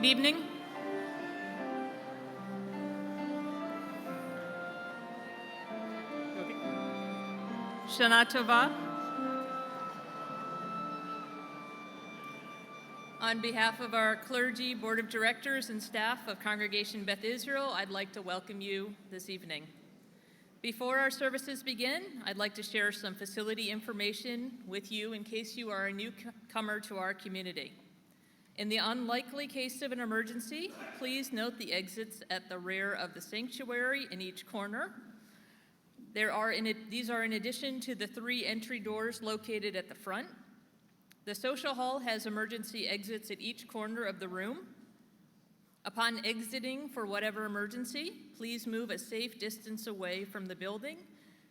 Good evening. Shana Tova. On behalf of our clergy, board of directors, and staff of Congregation Beth Israel, I'd like to welcome you this evening. Before our services begin, I'd like to share some facility information with you in case you are a newcomer to our community. In the unlikely case of an emergency, please note the exits at the rear of the sanctuary in each corner. These are in addition to the 3 entry doors located at the front. The social hall has emergency exits at each corner of the room. Upon exiting for whatever emergency, please move a safe distance away from the building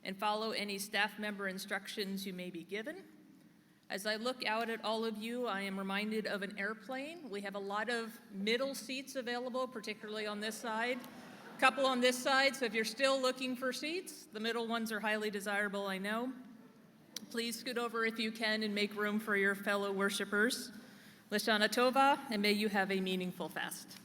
and follow any staff member instructions you may be given. As I look out at all of you, I am reminded of an airplane. We have a lot of middle seats available, particularly on this side. A couple on this side, so if you're still looking for seats, the middle ones are highly desirable, I know. Please scoot over if you can and make room for your fellow worshipers. Lashana Tova, and may you have a meaningful fast.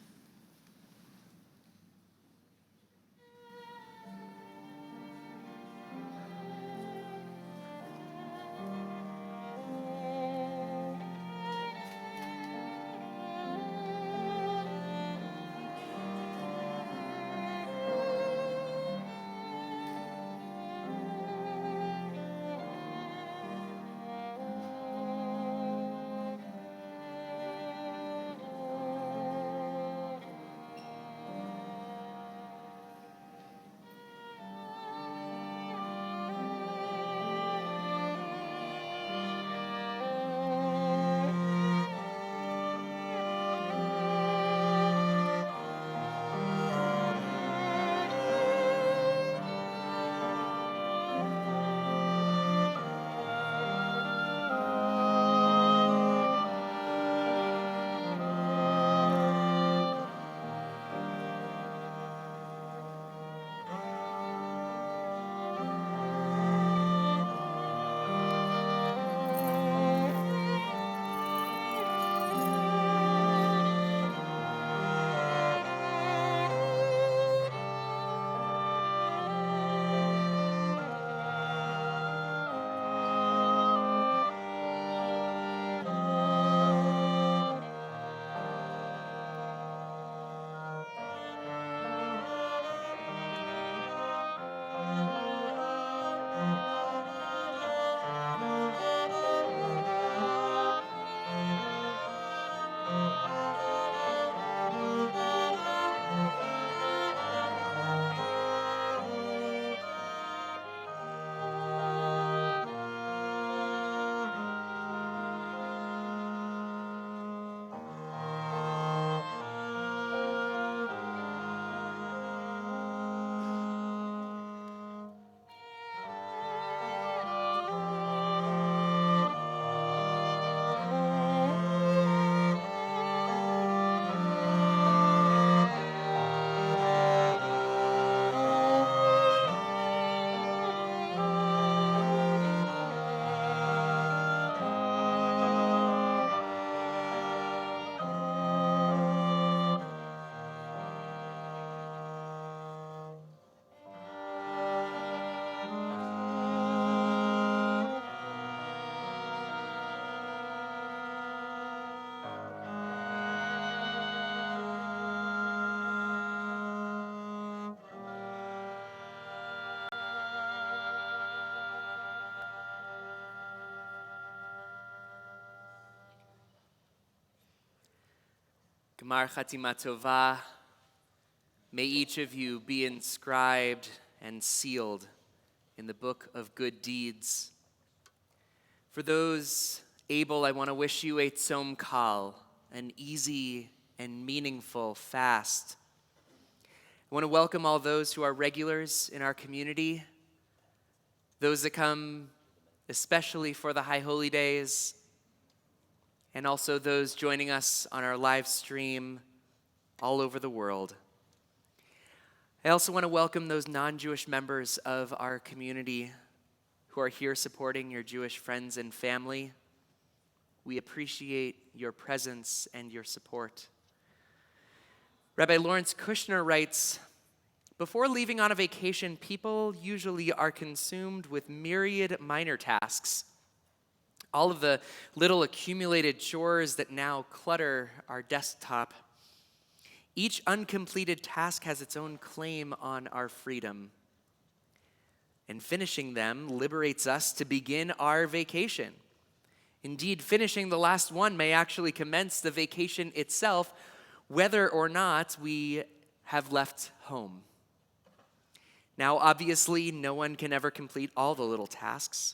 Gemar Chatima Tova, may each of you be inscribed and sealed in the book of good deeds. For those able, I want to wish you a Tzom Kal, an easy and meaningful fast. I want to welcome all those who are regulars in our community, those that come especially for the High Holy Days, and also those joining us on our live stream all over the world. I also want to welcome those non-Jewish members of our community who are here supporting your Jewish friends and family. We appreciate your presence and your support. Rabbi Lawrence Kushner writes, before leaving on a vacation, people usually are consumed with myriad minor tasks. All of the little accumulated chores that now clutter our desktop. Each uncompleted task has its own claim on our freedom. And finishing them liberates us to begin our vacation. Indeed, finishing the last one may actually commence the vacation itself, whether or not we have left home. Now, obviously, no one can ever complete all the little tasks.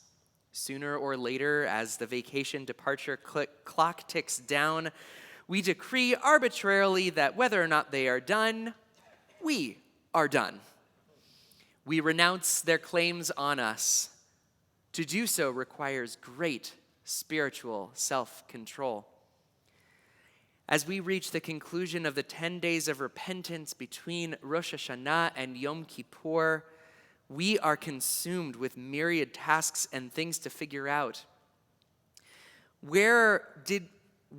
Sooner or later, as the vacation departure clock ticks down, we decree arbitrarily that whether or not they are done, we are done. We renounce their claims on us. To do so requires great spiritual self-control. As we reach the conclusion of the 10 days of repentance between Rosh Hashanah and Yom Kippur, we are consumed with myriad tasks and things to figure out. Where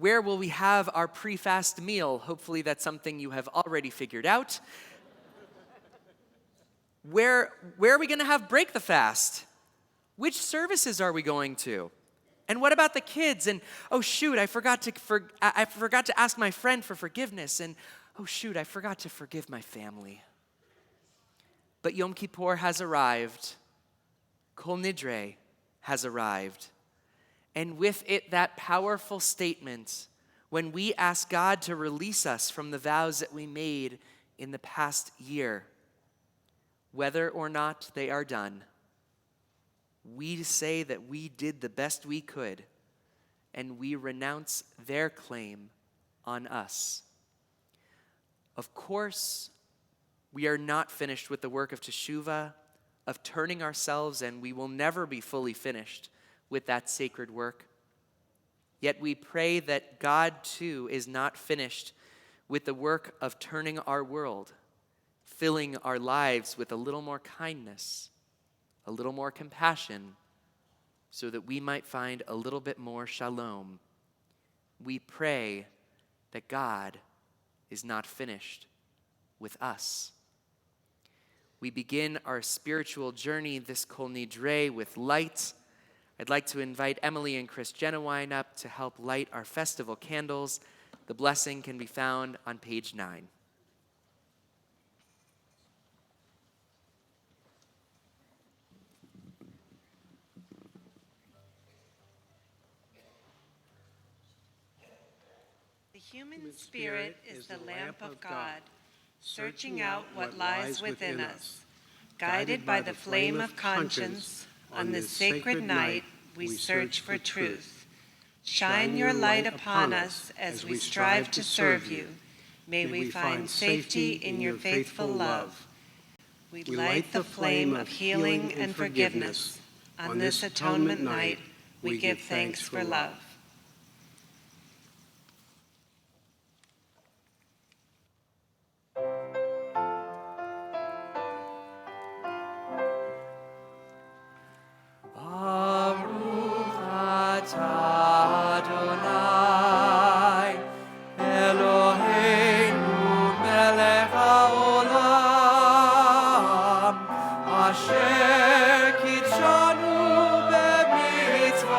will we have our pre-fast meal? Hopefully that's something you have already figured out. Where are we going to have break the fast? Which services are we going to? And what about the kids? And oh shoot, I forgot to ask my friend for forgiveness. And oh shoot, I forgot to forgive my family. But Yom Kippur has arrived. Kol Nidrei has arrived. And with it, that powerful statement when we ask God to release us from the vows that we made in the past year, whether or not they are done. We say that we did the best we could, and we renounce their claim on us. Of course, we are not finished with the work of teshuvah, of turning ourselves, and we will never be fully finished with that sacred work. Yet we pray that God, too, is not finished with the work of turning our world, filling our lives with a little more kindness, a little more compassion, so that we might find a little bit more shalom. We pray that God is not finished with us. We begin our spiritual journey this Kol Nidrei with light. I'd like to invite Emily and Chris Genowine up to help light our festival candles. The blessing can be found on page 9. The human spirit is the lamp of God, searching out what lies within us. Guided by the flame of conscience, on this sacred night, we search for truth. Shine your light upon us as we strive to serve you. May we find safety in your faithful love. We light the flame of healing and forgiveness. On this atonement night, we give thanks for love. Baruch atah Adonai, Eloheinu melech haolam, asher kitshanu b'mitzvotav,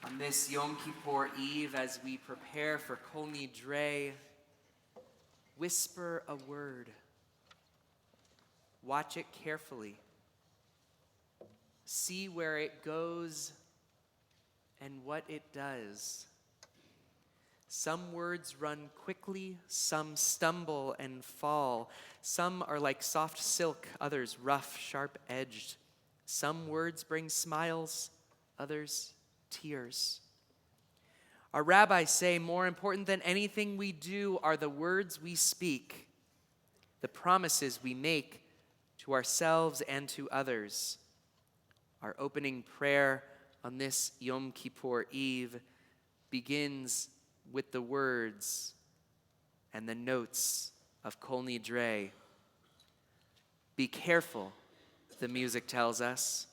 On this Yom Kippur Eve, as we prepare for Kol Nidrei, whisper a word. Watch it carefully. See where it goes and what it does. Some words run quickly, some stumble and fall. Some are like soft silk, others rough, sharp-edged. Some words bring smiles, others tears. Our rabbis say more important than anything we do are the words we speak, the promises we make to ourselves and to others. Our opening prayer on this Yom Kippur Eve begins with the words and the notes of Kol Nidrei. Be careful, the music tells us.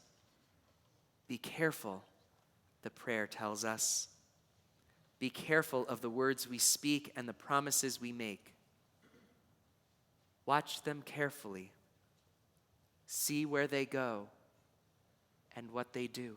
Be careful, the prayer tells us. Be careful of the words we speak and the promises we make. Watch them carefully. See where they go and what they do.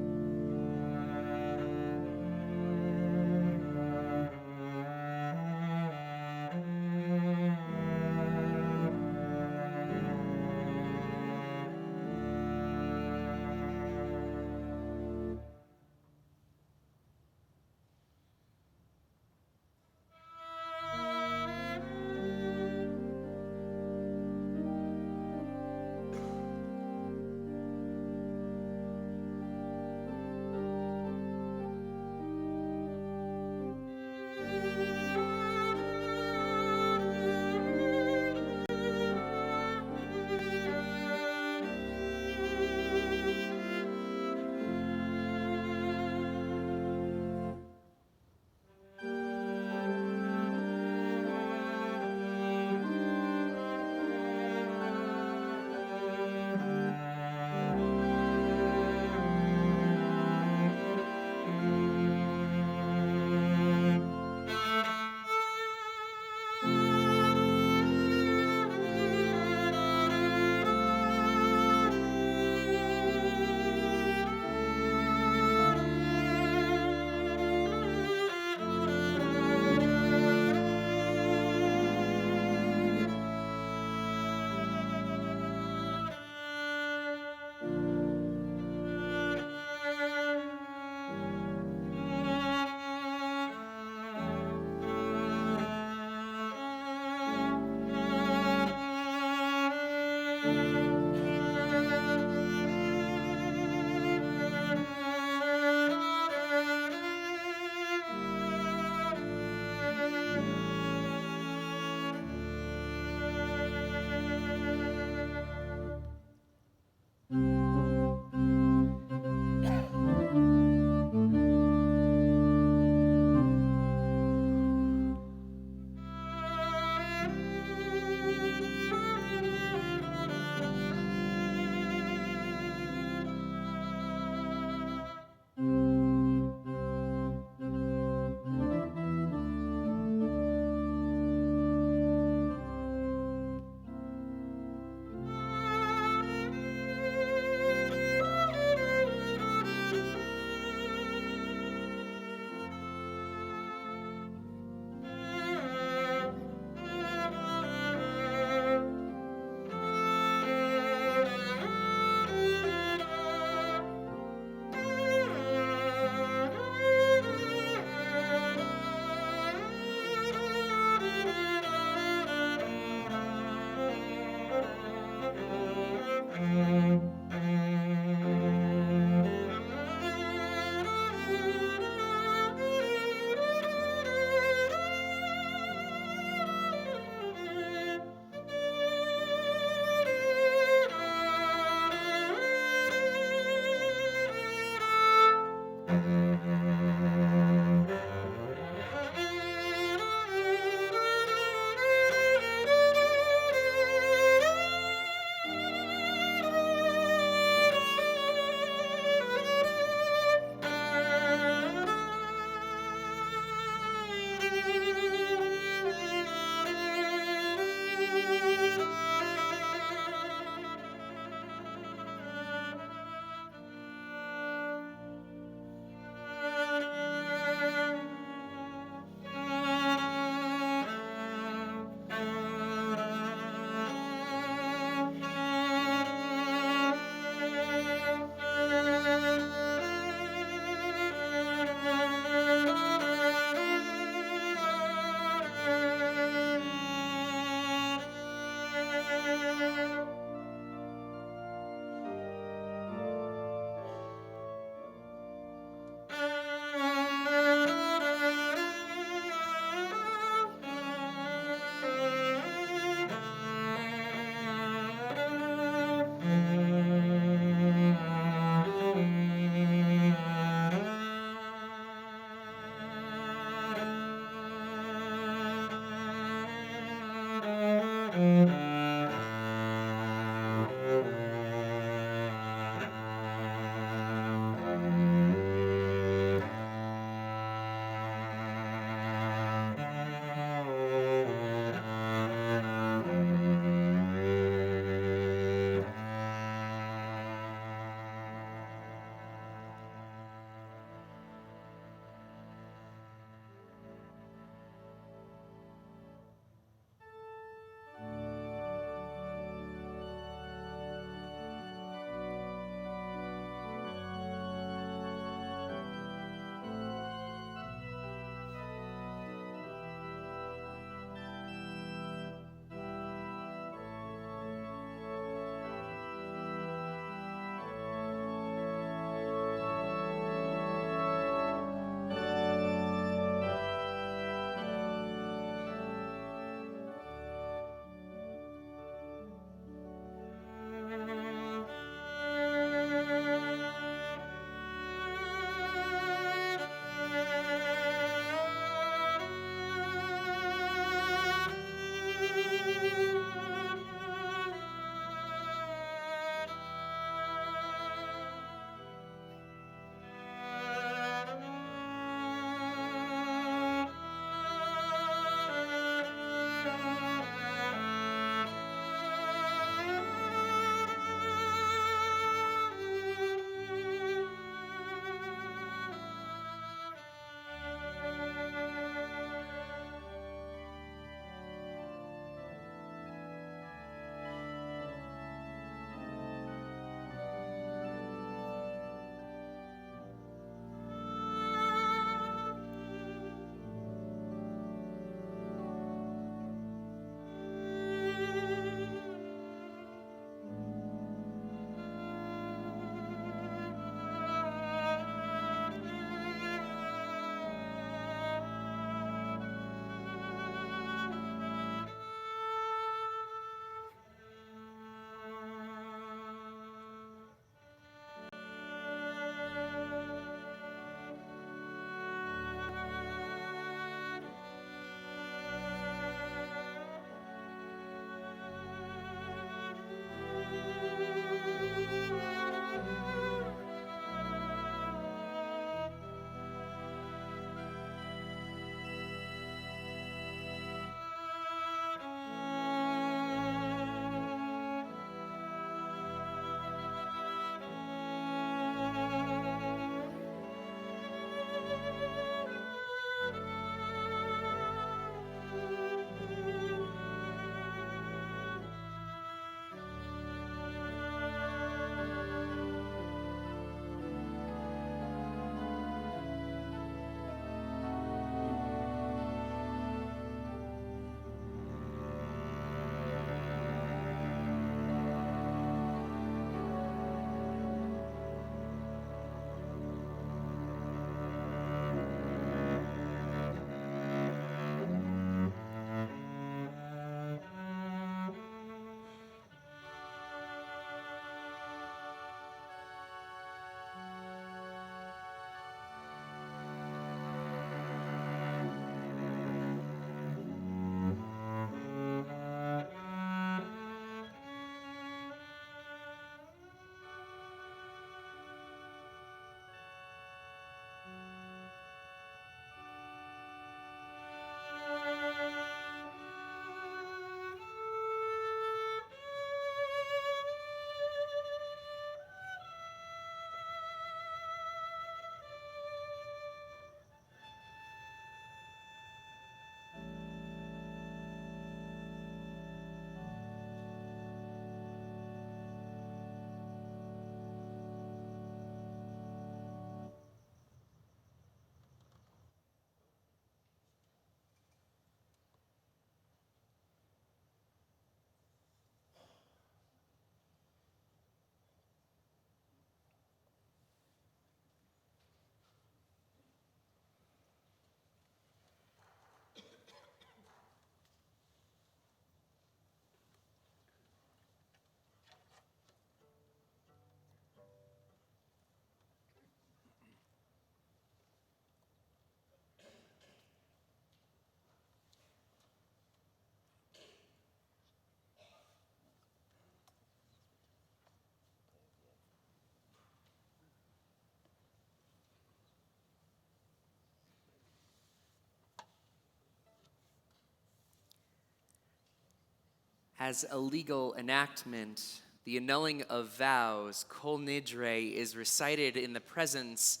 As a legal enactment, the annulling of vows, Kol Nidrei, is recited in the presence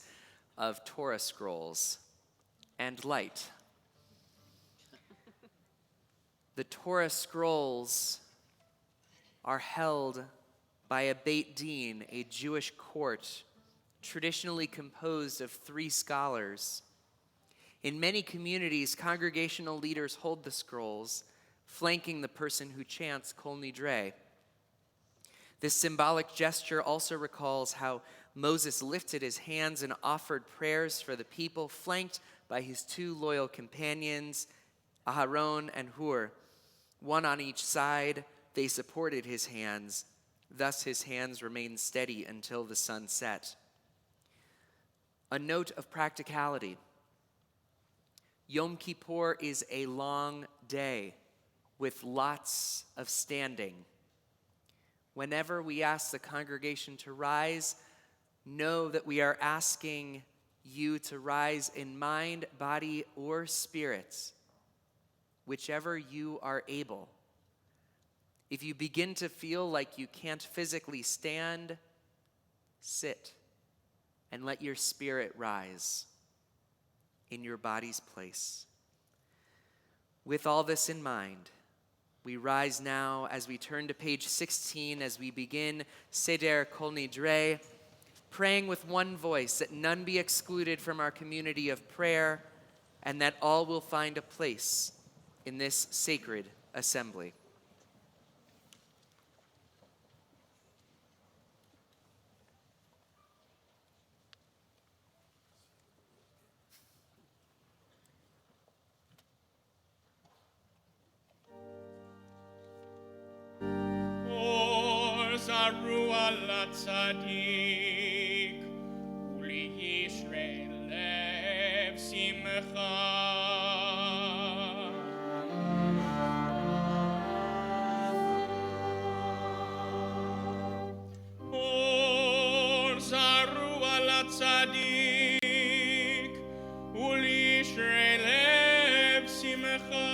of Torah scrolls and light. The Torah scrolls are held by a Beit Din, a Jewish court, traditionally composed of 3 scholars. In many communities, congregational leaders hold the scrolls, flanking the person who chants Kol Nidrei. This symbolic gesture also recalls how Moses lifted his hands and offered prayers for the people, flanked by his 2 loyal companions, Aharon and Hur. One on each side, they supported his hands. Thus his hands remained steady until the sun set. A note of practicality. Yom Kippur is a long day with lots of standing. Whenever we ask the congregation to rise, know that we are asking you to rise in mind, body, or spirit, whichever you are able. If you begin to feel like you can't physically stand, sit and let your spirit rise in your body's place. With all this in mind, we rise now as we turn to page 16 as we begin Seder Kol Nidrei, praying with one voice that none be excluded from our community of prayer and that all will find a place in this sacred assembly. Zaru al tzadik, uli Yisrael lev simcha. Or zaru al tzadik, uli Yisrael lev simcha.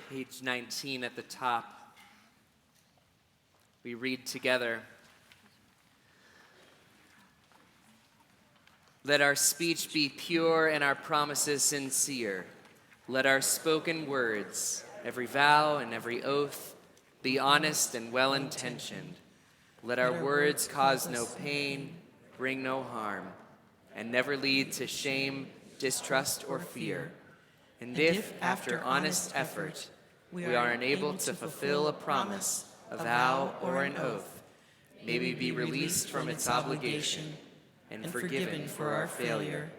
Page 19 at the top. We read together. Let our speech be pure and our promises sincere. Let our spoken words, every vow and every oath, be honest and well-intentioned. Let our words cause no pain, bring no harm, and never lead to shame, distrust, or fear. And if, after honest effort, we are unable to fulfill a promise, a vow, or an oath, may we be released from its obligation and forgiven for our failure.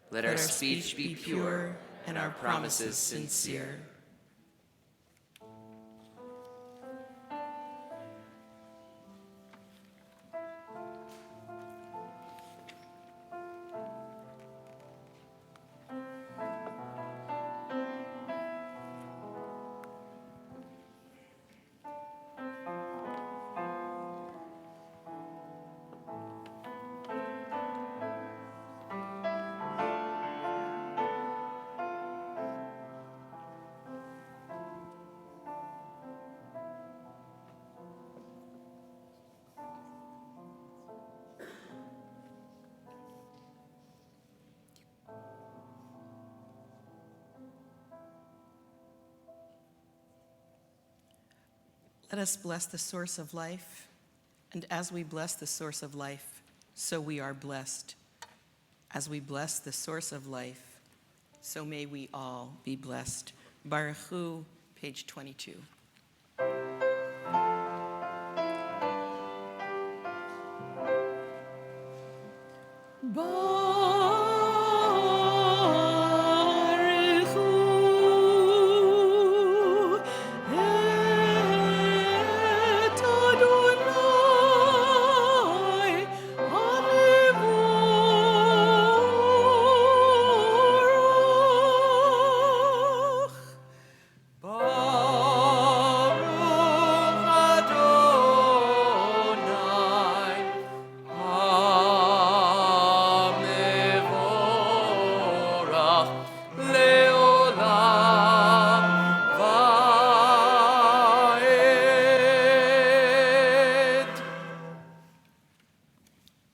Let our speech be pure and our promises sincere. Let us bless the source of life, and as we bless the source of life, so we are blessed. As we bless the source of life, so may we all be blessed. Baruch Hu, page 22.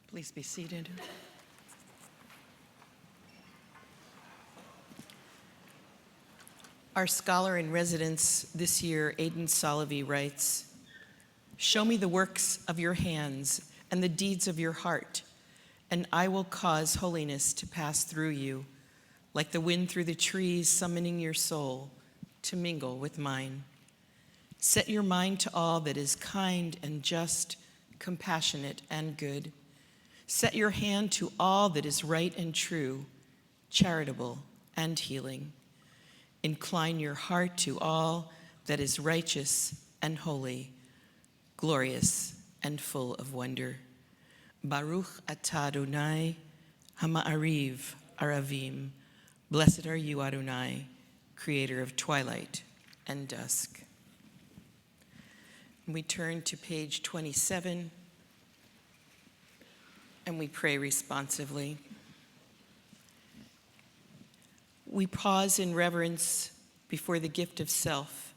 Please be seated. Our scholar in residence this year, Aidan Solovey, writes, "Show me the works of your hands and the deeds of your heart, and I will cause holiness to pass through you, like the wind through the trees, summoning your soul to mingle with mine. Set your mind to all that is kind and just, compassionate, and good. Set your hand to all that is right and true, charitable and healing. Incline your heart to all that is righteous and holy, glorious and full of wonder. Baruch atah Adonai hama'ariv aravim. Blessed are you, Adonai, creator of twilight and dusk. We turn to page 27, and we pray responsively. We pause in reverence before the gift of self.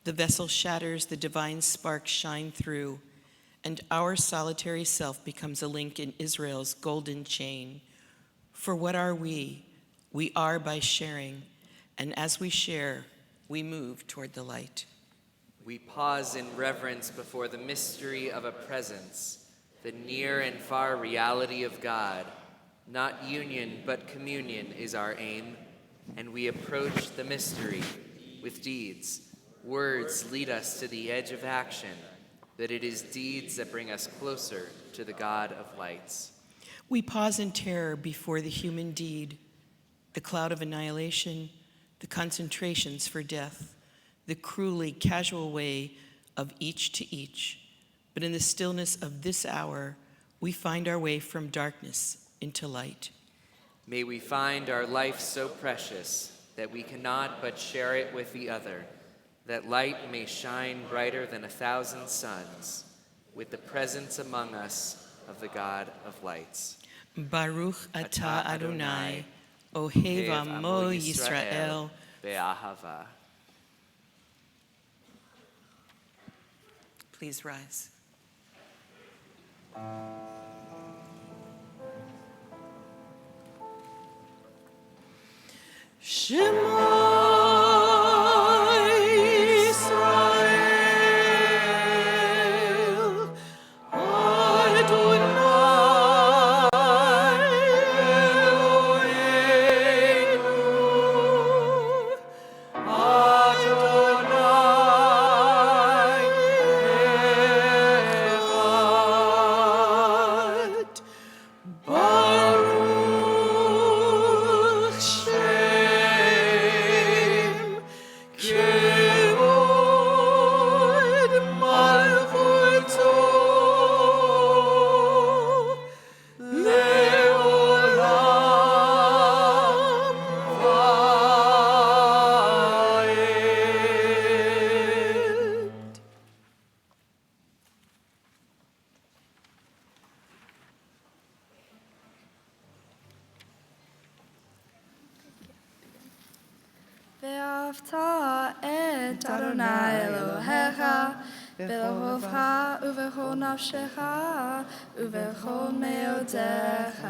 The vessel shatters, the divine sparks shine through, and our solitary self becomes a link in Israel's golden chain. For what are we? We are by sharing, and as we share, we move toward the light. We pause in reverence before the mystery of a presence, the near and far reality of God. Not union, but communion is our aim, and we approach the mystery with deeds. Words lead us to the edge of action, that it is deeds that bring us closer to the God of lights. We pause in terror before the human deed, the cloud of annihilation, the concentrations for death, the cruelly casual way of each to each. But in the stillness of this hour, we find our way from darkness into light. May we find our life so precious that we cannot but share it with the other, that light may shine brighter than 1,000 suns, with the presence among us of the God of lights. Baruch atah Adonai, Ohev Amo Yisrael, Be'ahava. Please rise. Shema Yisrael, Adonai Eloheinu, Adonai Echad. Baruch Shem Kevod Malchuto Leolam Vaed. ואהבת את אדוני אלוהיך בלבבך ובכל נפשך ובכל מאודיך.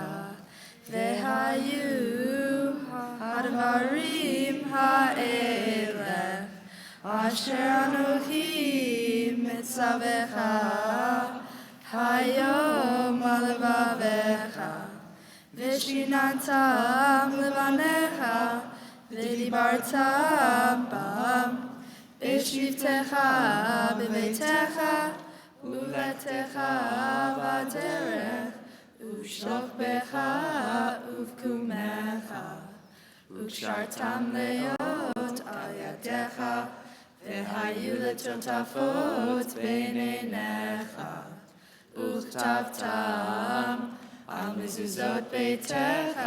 והיו הדברים האלה אשר אנוכי מצווך היום על לבביך ושיננתם לבניך ודיברת בם בשבתך בביתך ובלתך בדרך ושוכבך ובקומך וקשרתם להיות על ידיך והיו לטוטפות בין עיניך וכתבתם על מזוזות ביתך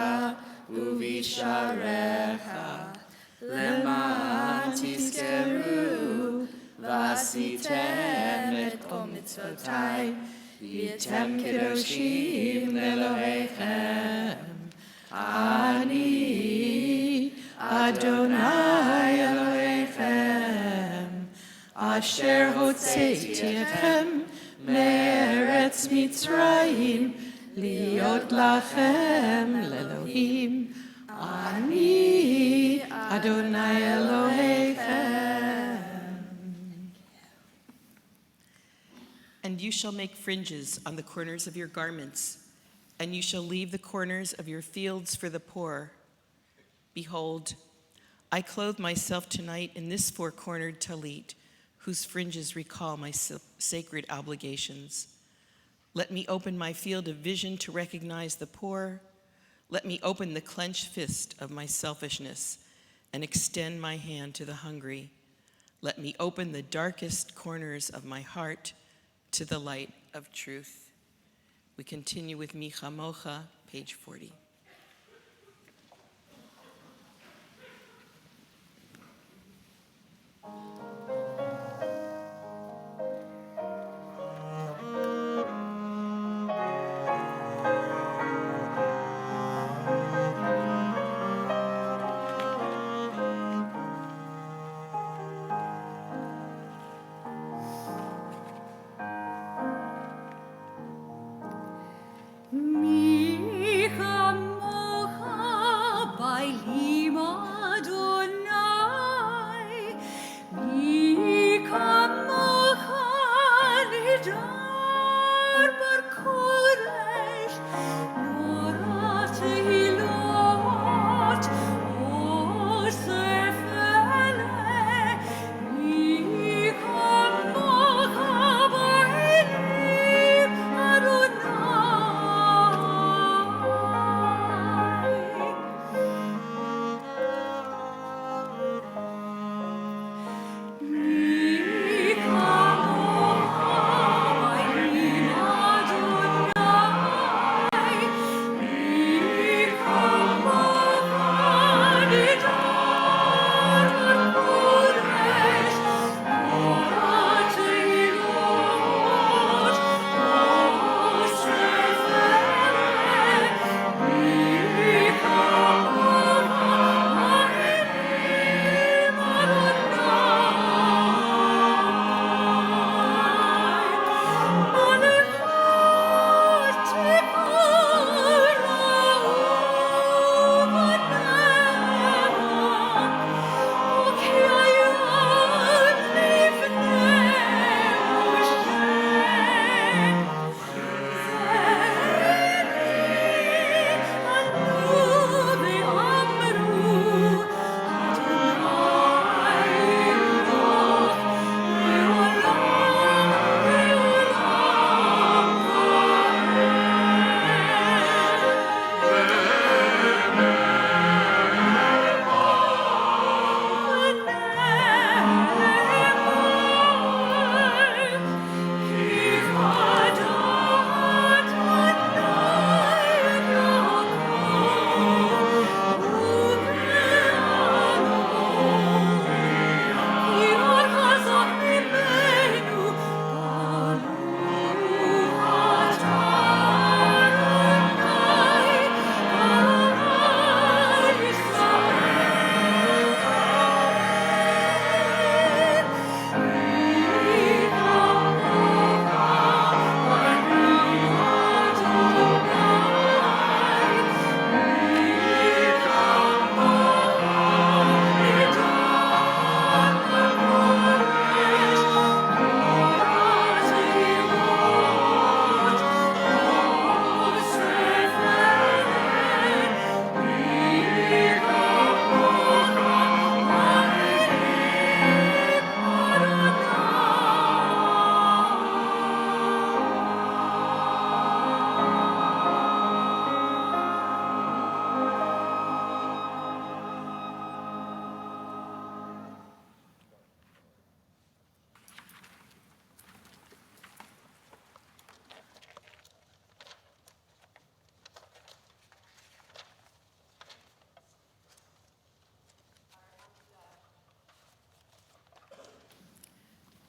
ובשעריך למען תזכרו ועשיתם את כל מצוותיי והייתם קדושים לאלוהיכם. אני אדוני אלוהיכם אשר הוצאתי אתכם מארץ מצרים להיות לכם לאלוהים. אני אדוני אלוהיכם. And you shall make fringes on the corners of your garments, and you shall leave the corners of your fields for the poor. Behold, I clothe myself tonight in this four-cornered talit, whose fringes recall my sacred obligations. Let me open my field of vision to recognize the poor. Let me open the clenched fist of my selfishness and extend my hand to the hungry. Let me open the darkest corners of my heart to the light of truth. We continue with Mi Chamocha, page 40.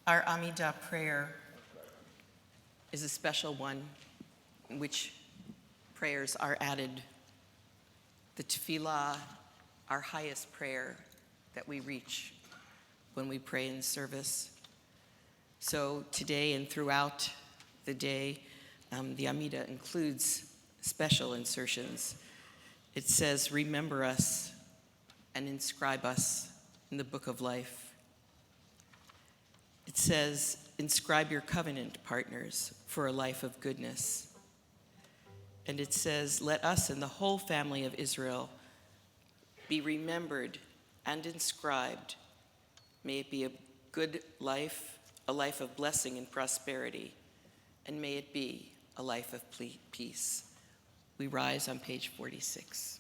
Our Amidah prayer is a special one in which prayers are added. The tefillah, our highest prayer that we reach when we pray in service. So today and throughout the day, the Amidah includes special insertions. It says, remember us and inscribe us in the book of life. It says, inscribe your covenant partners for a life of goodness. And it says, let us and the whole family of Israel be remembered and inscribed. May it be a good life, a life of blessing and prosperity, and may it be a life of peace. We rise on page 46.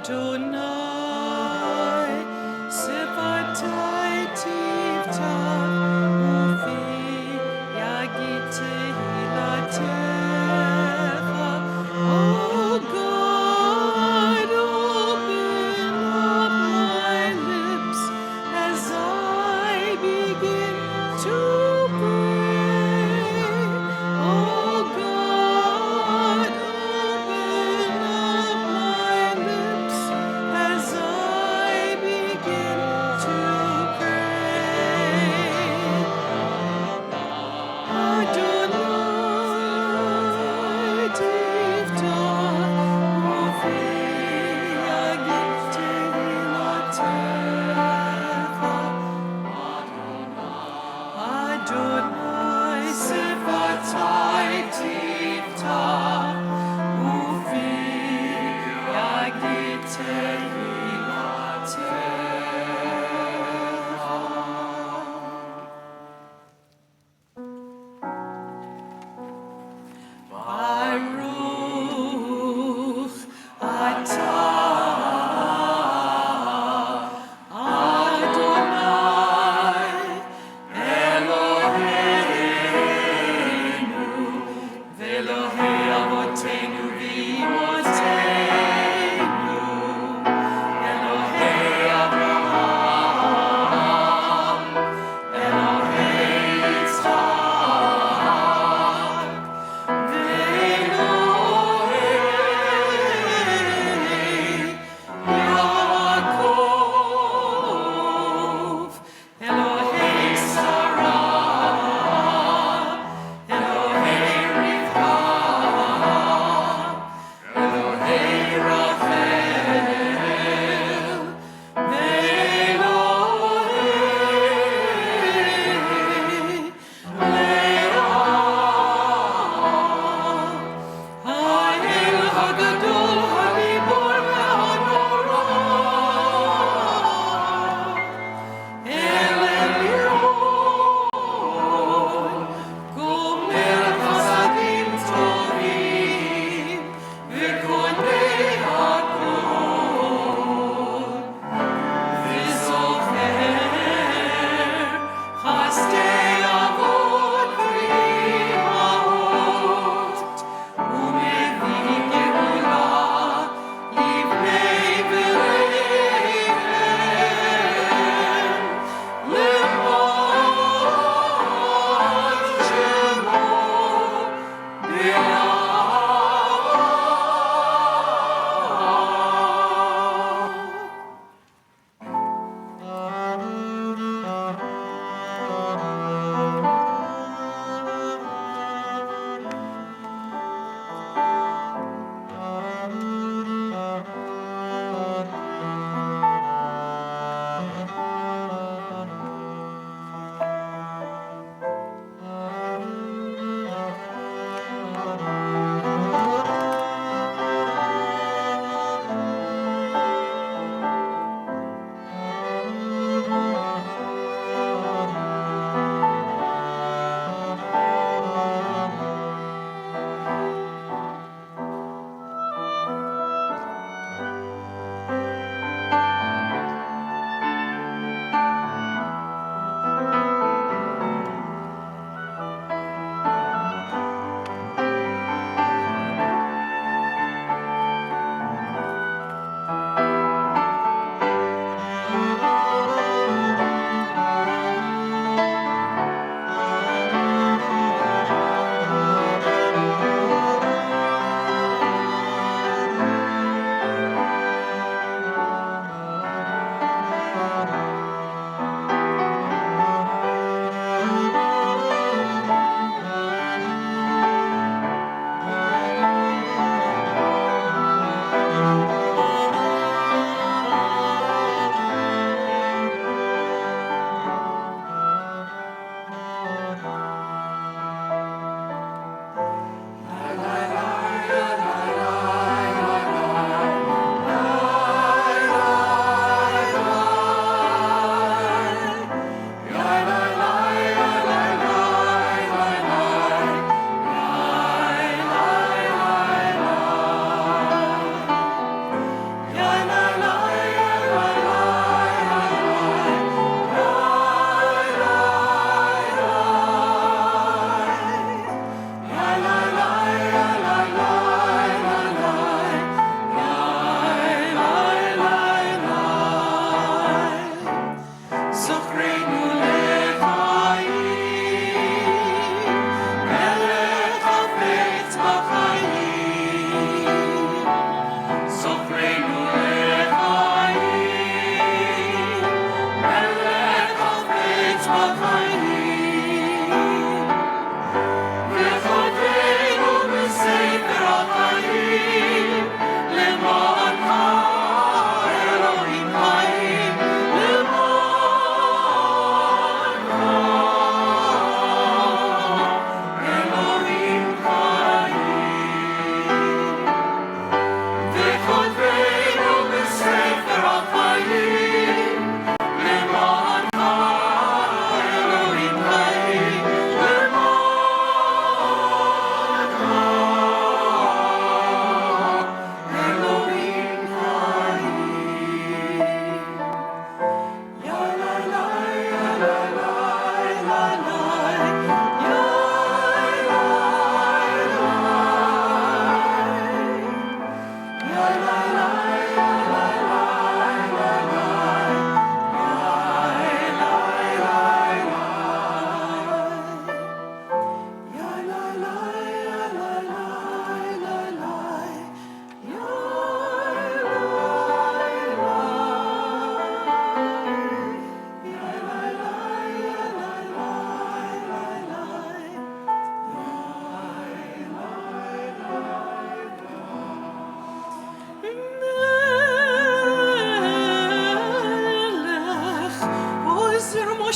Adonai, Sevatai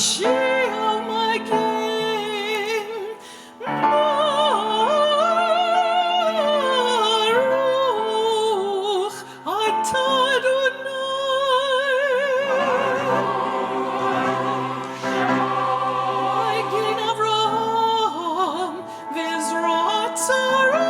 Mashiach, my King. Baruch atah Adonai. Gin Avraham v'Ezrat Sarah.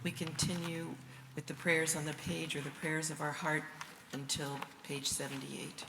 We continue with the prayers on the page or the prayers of our heart until page 78.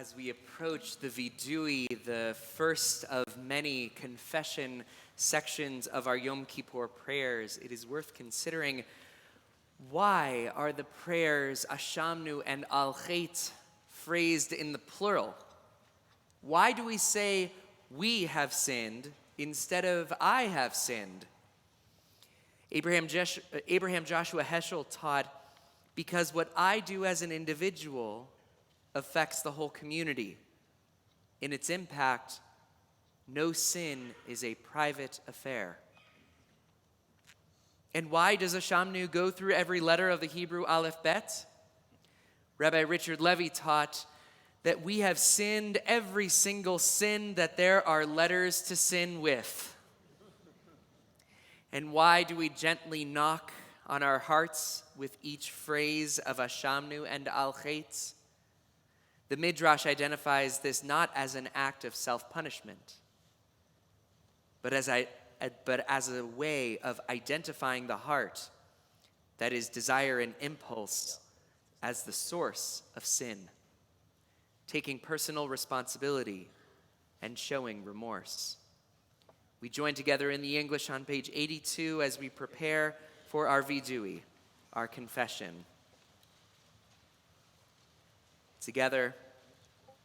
As we approach the Vidui, the first of many confession sections of our Yom Kippur prayers, it is worth considering, why are the prayers Ashamnu and Al Chet phrased in the plural? Why do we say we have sinned instead of I have sinned? Abraham Joshua Heschel taught, because what I do as an individual affects the whole community. In its impact, no sin is a private affair. And why does Ashamnu go through every letter of the Hebrew Aleph Bet? Rabbi Richard Levy taught that we have sinned every single sin that there are letters to sin with. And why do we gently knock on our hearts with each phrase of Ashamnu and Al Chet? The Midrash identifies this not as an act of self-punishment, but as a way of identifying the heart that is desire and impulse as the source of sin, taking personal responsibility and showing remorse. We join together in the English on page 82 as we prepare for our vidui, our confession. Together,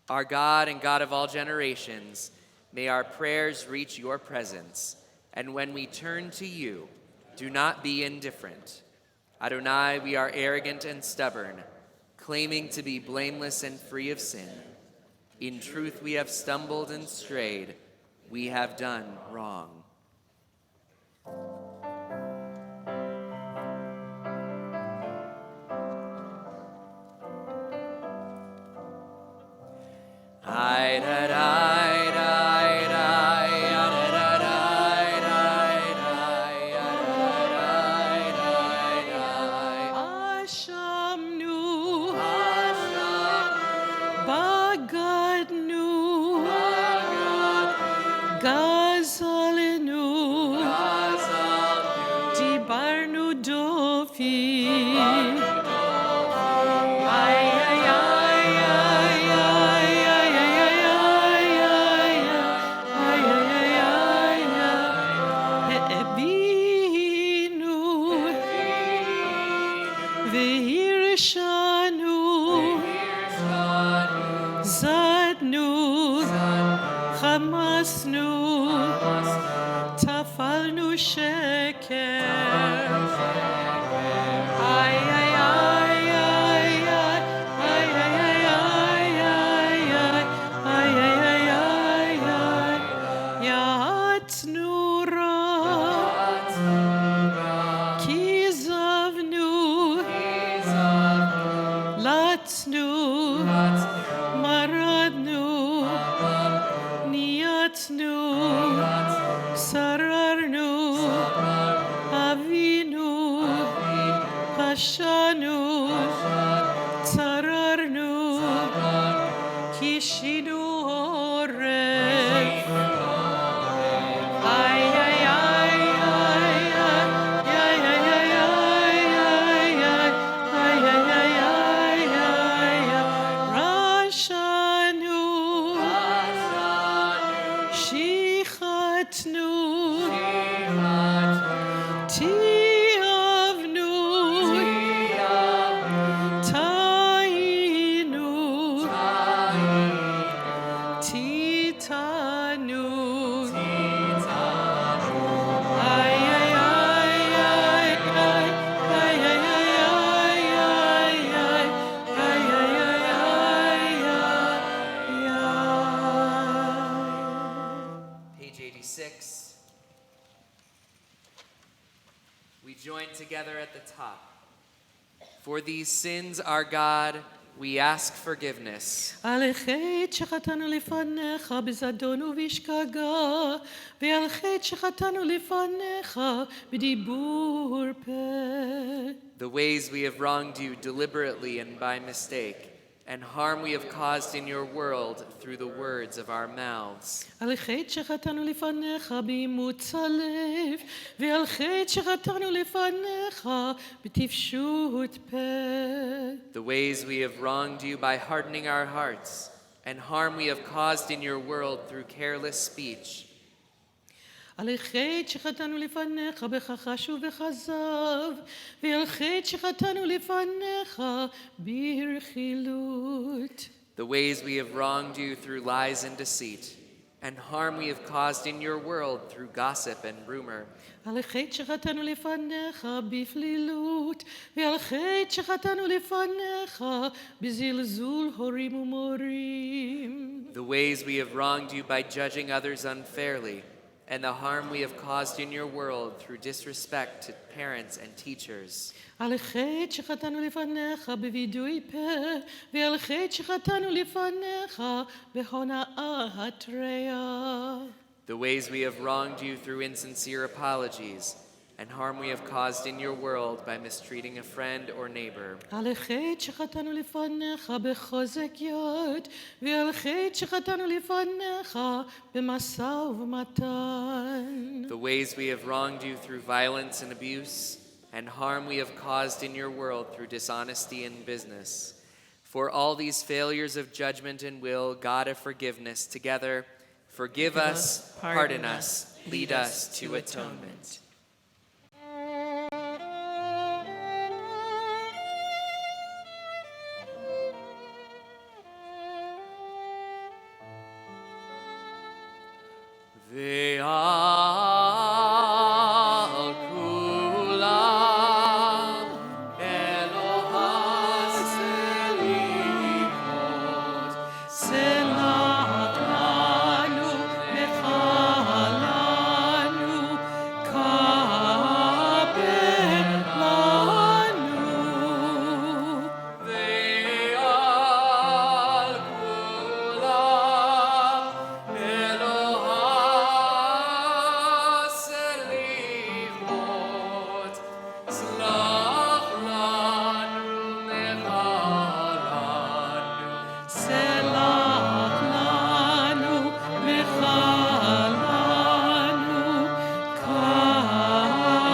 our God and God of all generations, may our prayers reach your presence. And when we turn to you, do not be indifferent. Adonai, we are arrogant and stubborn, claiming to be blameless and free of sin. In truth, we have stumbled and strayed. We have done wrong. Ashamnu, Bagadnu, Gazalenu, Dibarnu Dofi. Ay, ay, ay, ay, ay, ay, ay, ay, ay, ay, ay, ay, ay. Ebinu, Vehirshanu, Zadnu, Hamasnu, Tafalnu Sheker. Ay, ay, ay, ay, ay, ay, ay, ay, ay, ay, ay, ay, ay. Yatnu Ra, Kizavnu, Latnu, Maradnu, Niyatnu, Sararnu, Avinu, Pashanu, Sararnu, Kishinu Oref. Ay, ay, ay, ay, ay, ay, ay, ay, ay, ay, ay, ay, ay, ay, Rashanu, Shichatnu, Tiavnu, Tainu, Titanu. Ay, ay, ay, ay, ay, ay, ay, ay, ay, ay, ay, ay, ay, Page 86. We join together at the top. For these sins, our God, we ask forgiveness. על חטא שחטאנו לפניך בזדון ובשגגה, ועל חטא שחטאנו לפניך בדיבור פה. The ways we have wronged you deliberately and by mistake, and harm we have caused in your world through the words of our mouths. על חטא שחטאנו לפניך באימוץ הלב, ועל חטא שחטאנו לפניך בטיפשות פה. The ways we have wronged you by hardening our hearts, and harm we have caused in your world through careless speech. על חטא שחטאנו לפניך בכחש ובכזב, ועל חטא שחטאנו לפניך ברכילות. The ways we have wronged you through lies and deceit, and harm we have caused in your world through gossip and rumor. על חטא שחטאנו לפניך בפלילות, ועל חטא שחטאנו לפניך בזלזול הורים ומורים. The ways we have wronged you by judging others unfairly, and the harm we have caused in your world through disrespect to parents and teachers. על חטא שחטאנו לפניך בווידוי פה, ועל חטא שחטאנו לפניך בהונאה התריה. The ways we have wronged you through insincere apologies, and harm we have caused in your world by mistreating a friend or neighbor. על חטא שחטאנו לפניך בחוזק יד, ועל חטא שחטאנו לפניך במשא ומתן. The ways we have wronged you through violence and abuse, and harm we have caused in your world through dishonesty in business. For all these failures of judgment and will, God of forgiveness, together, forgive us, pardon us, lead us to atonement. Ve'al kulam Elohas selichot סלח לנו, מחלנו, כפר לנו. Ve'al kulam Elohas selichot Slach lanu mechalanu סלח לנו, מחלנו, כפר לנו.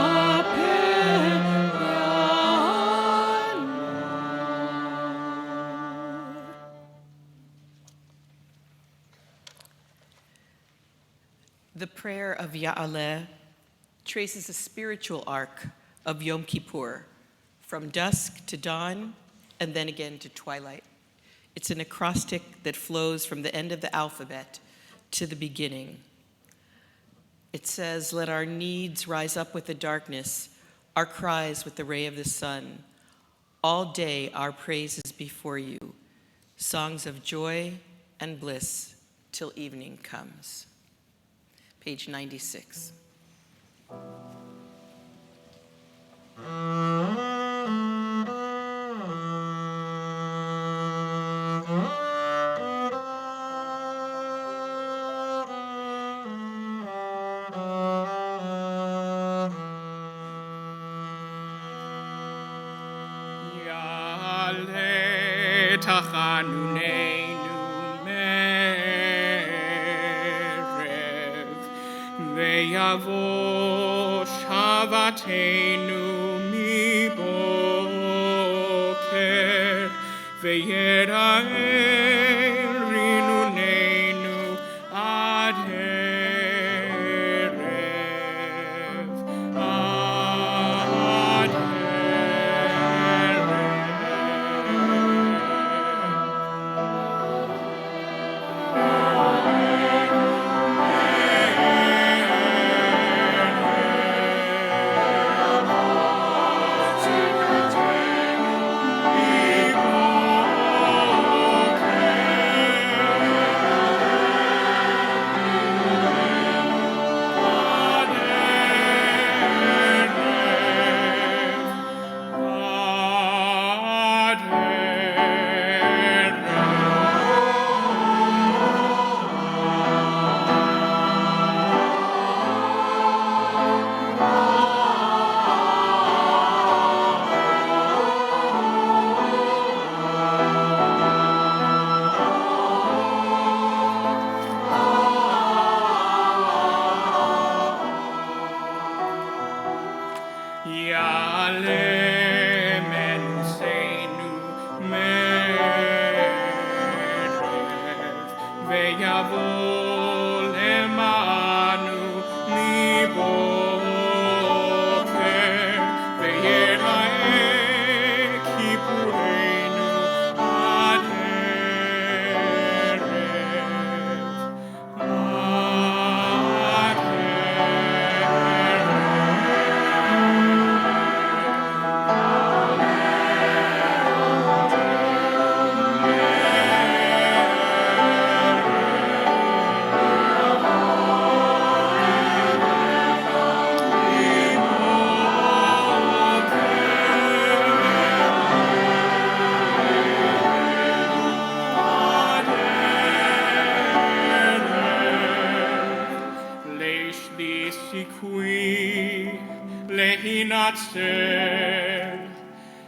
The prayer of Ya'aleh traces a spiritual arc of Yom Kippur, from dusk to dawn, and then again to twilight. It's an acrostic that flows from the end of the alphabet to the beginning. It says, "Let our needs rise up with the darkness, our cries with the ray of the sun. All day our praises before you, songs of joy and bliss till evening comes." Page 96. יעלה תחנוננו מערב, ויבוא שבתנו מבוקר, ויראה רינוננו עד ערב, עד יעלה מנוסנו מערב, סיכוי להינצל,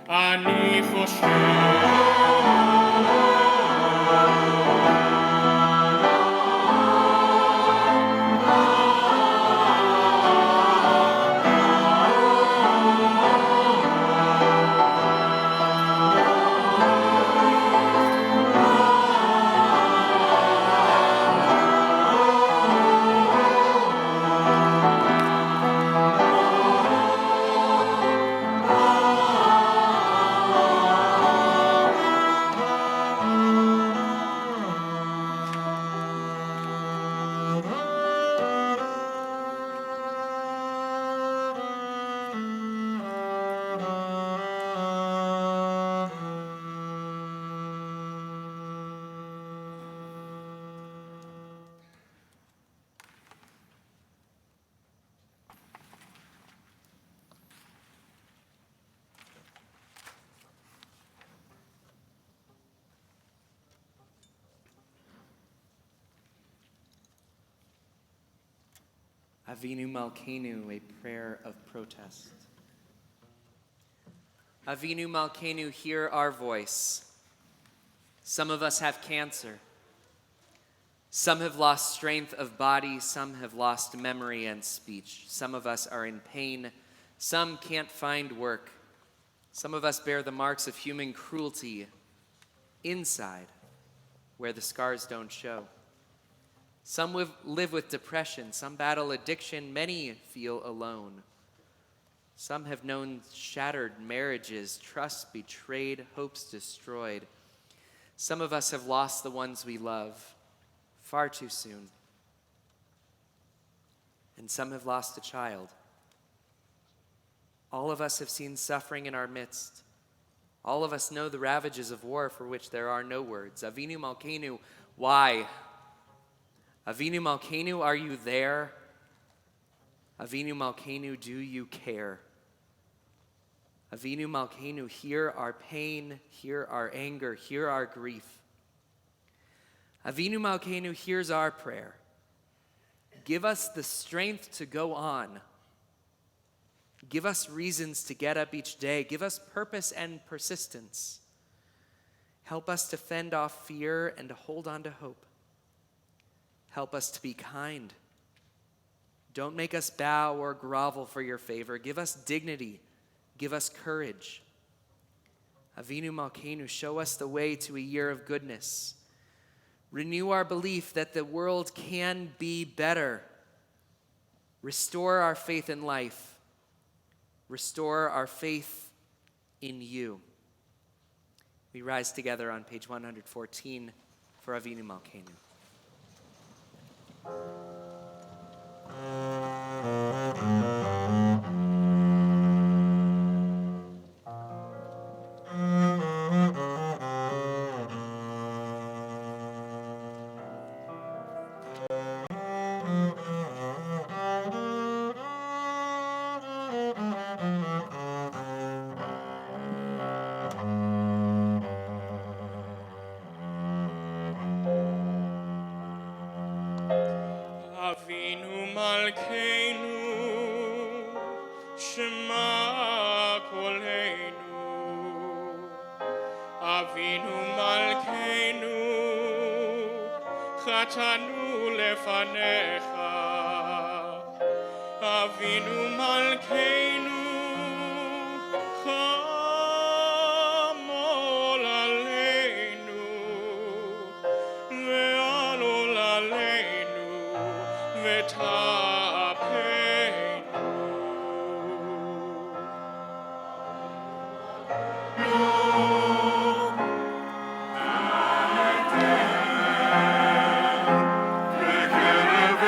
אני חושב. Avinu Malkeinu, a prayer of protest. Avinu Malkeinu, hear our voice. Some of us have cancer. Some have lost strength of body. Some have lost memory and speech. Some of us are in pain. Some can't find work. Some of us bear the marks of human cruelty inside, where the scars don't show. Some live with depression, some battle addiction, many feel alone. Some have known shattered marriages, trust betrayed, hopes destroyed. Some of us have lost the ones we love far too soon. And some have lost a child. All of us have seen suffering in our midst. All of us know the ravages of war for which there are no words. Avinu Malkeinu, why? Avinu Malkeinu, are you there? Avinu Malkeinu, do you care? Avinu Malkeinu, hear our pain, hear our anger, hear our grief. Avinu Malkeinu hears our prayer. Give us the strength to go on. Give us reasons to get up each day. Give us purpose and persistence. Help us to fend off fear and to hold on to hope. Help us to be kind. Don't make us bow or grovel for your favor. Give us dignity. Give us courage. Avinu Malkeinu, show us the way to a year of goodness. Renew our belief that the world can be better. Restore our faith in life. Restore our faith in you. We rise together on page 114 for Avinu Malkeinu. Avinu Malkeinu, Shema Kolenu. Avinu Malkeinu, Chatanu lefanecha. Avinu Malkeinu, Chamol aleinu, ve'al olaleinu, ve'tapenu. B'kerev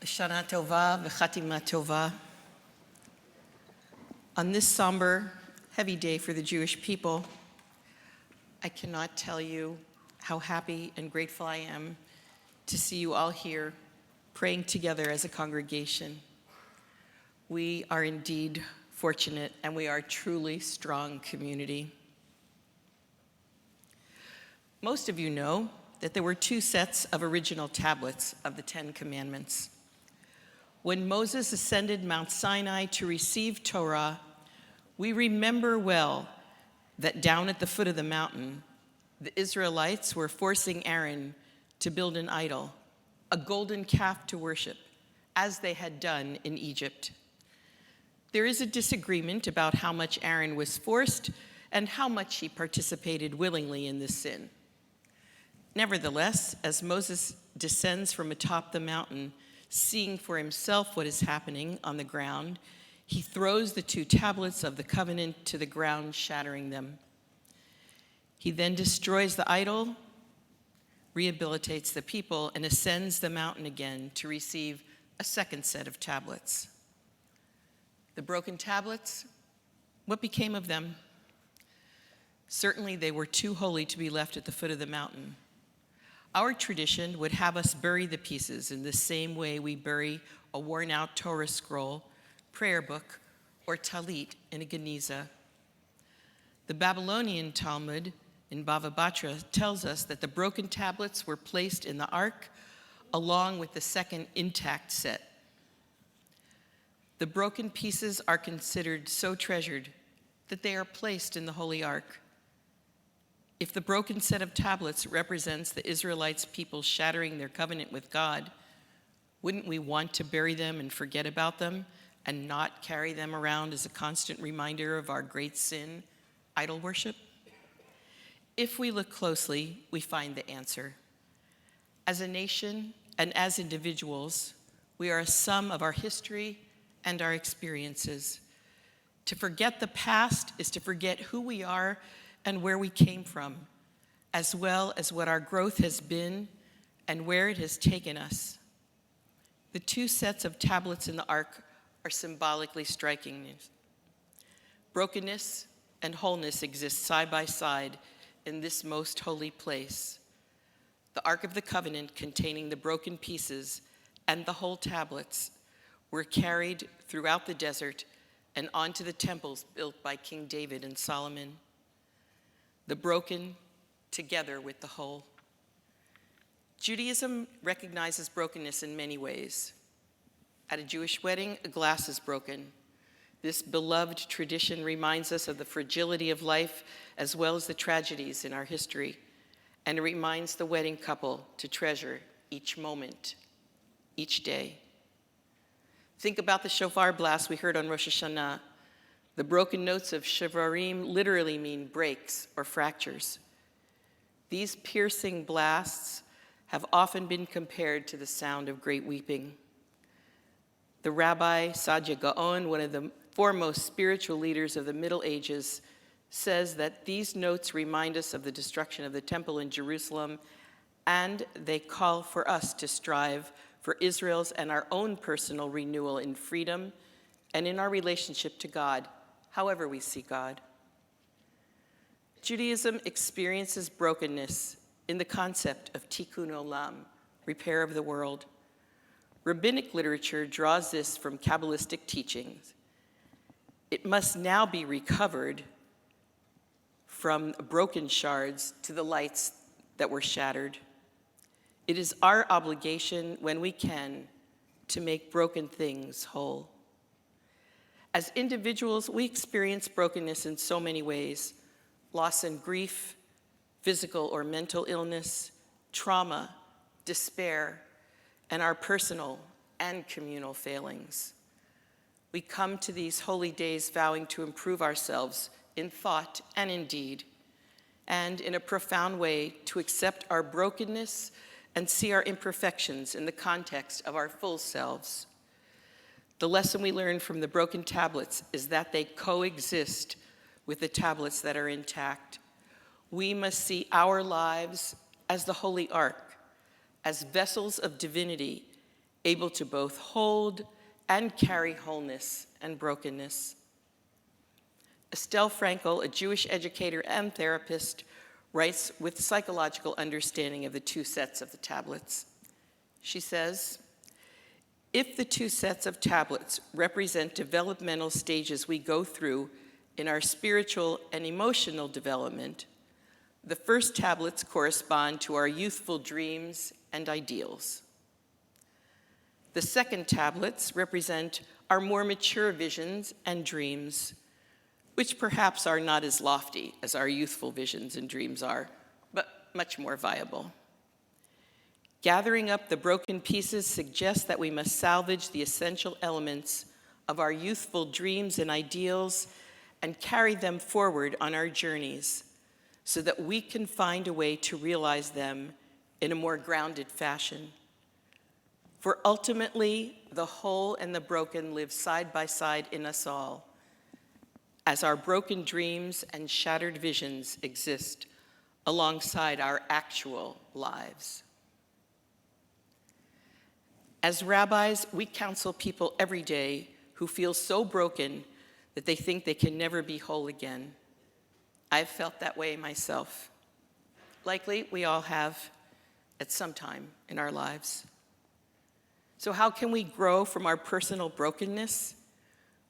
Shana Tova v'chatima tova. On this somber, heavy day for the Jewish people, I cannot tell you how happy and grateful I am to see you all here praying together as a congregation. We are indeed fortunate, and we are a truly strong community. Most of you know that there were 2 sets of original tablets of the 10 Commandments. When Moses ascended Mount Sinai to receive Torah, we remember well that down at the foot of the mountain, the Israelites were forcing Aaron to build an idol, a golden calf to worship, as they had done in Egypt. There is a disagreement about how much Aaron was forced and how much he participated willingly in this sin. Nevertheless, as Moses descends from atop the mountain, seeing for himself what is happening on the ground, he throws the 2 tablets of the covenant to the ground, shattering them. He then destroys the idol, rehabilitates the people, and ascends the mountain again to receive a 2nd set of tablets. The broken tablets, what became of them? Certainly they were too holy to be left at the foot of the mountain. Our tradition would have us bury the pieces in the same way we bury a worn-out Torah scroll, prayer book, or talit in a geniza. The Babylonian Talmud in Bava Batra tells us that the broken tablets were placed in the ark along with the 2nd intact set. The broken pieces are considered so treasured that they are placed in the Holy Ark. If the broken set of tablets represents the Israelites' people shattering their covenant with God, wouldn't we want to bury them and forget about them and not carry them around as a constant reminder of our great sin, idol worship? If we look closely, we find the answer. As a nation and as individuals, we are a sum of our history and our experiences. To forget the past is to forget who we are and where we came from, as well as what our growth has been and where it has taken us. The 2 sets of tablets in the ark are symbolically striking. Brokenness and wholeness exist side by side in this most holy place. The Ark of the Covenant, containing the broken pieces and the whole tablets, were carried throughout the desert and onto the temples built by King David and Solomon. The broken together with the whole. Judaism recognizes brokenness in many ways. At a Jewish wedding, a glass is broken. This beloved tradition reminds us of the fragility of life as well as the tragedies in our history, and it reminds the wedding couple to treasure each moment, each day. Think about the shofar blast we heard on Rosh Hashanah. The broken notes of shavarim literally mean breaks or fractures. These piercing blasts have often been compared to the sound of great weeping. The Rabbi Sadia Gaon, one of the foremost spiritual leaders of the Middle Ages, says that these notes remind us of the destruction of the temple in Jerusalem, and they call for us to strive for Israel's and our own personal renewal in freedom and in our relationship to God, however we see God. Judaism experiences brokenness in the concept of tikkun olam, repair of the world. Rabbinic literature draws this from Kabbalistic teachings. It must now be recovered from broken shards to the lights that were shattered. It is our obligation, when we can, to make broken things whole. As individuals, we experience brokenness in so many ways: loss and grief, physical or mental illness, trauma, despair, and our personal and communal failings. We come to these holy days vowing to improve ourselves in thought and in deed, and in a profound way to accept our brokenness and see our imperfections in the context of our full selves. The lesson we learn from the broken tablets is that they coexist with the tablets that are intact. We must see our lives as the Holy Ark, as vessels of divinity, able to both hold and carry wholeness and brokenness. Estelle Frankel, a Jewish educator and therapist, writes with psychological understanding of the two sets of the tablets. She says, if the two sets of tablets represent developmental stages we go through in our spiritual and emotional development, the first tablets correspond to our youthful dreams and ideals. The second tablets represent our more mature visions and dreams, which perhaps are not as lofty as our youthful visions and dreams are, but much more viable. Gathering up the broken pieces suggests that we must salvage the essential elements of our youthful dreams and ideals and carry them forward on our journeys so that we can find a way to realize them in a more grounded fashion. For ultimately, the whole and the broken live side by side in us all, as our broken dreams and shattered visions exist alongside our actual lives. As rabbis, we counsel people every day who feel so broken that they think they can never be whole again. I've felt that way myself. Likely, we all have at some time in our lives. So how can we grow from our personal brokenness?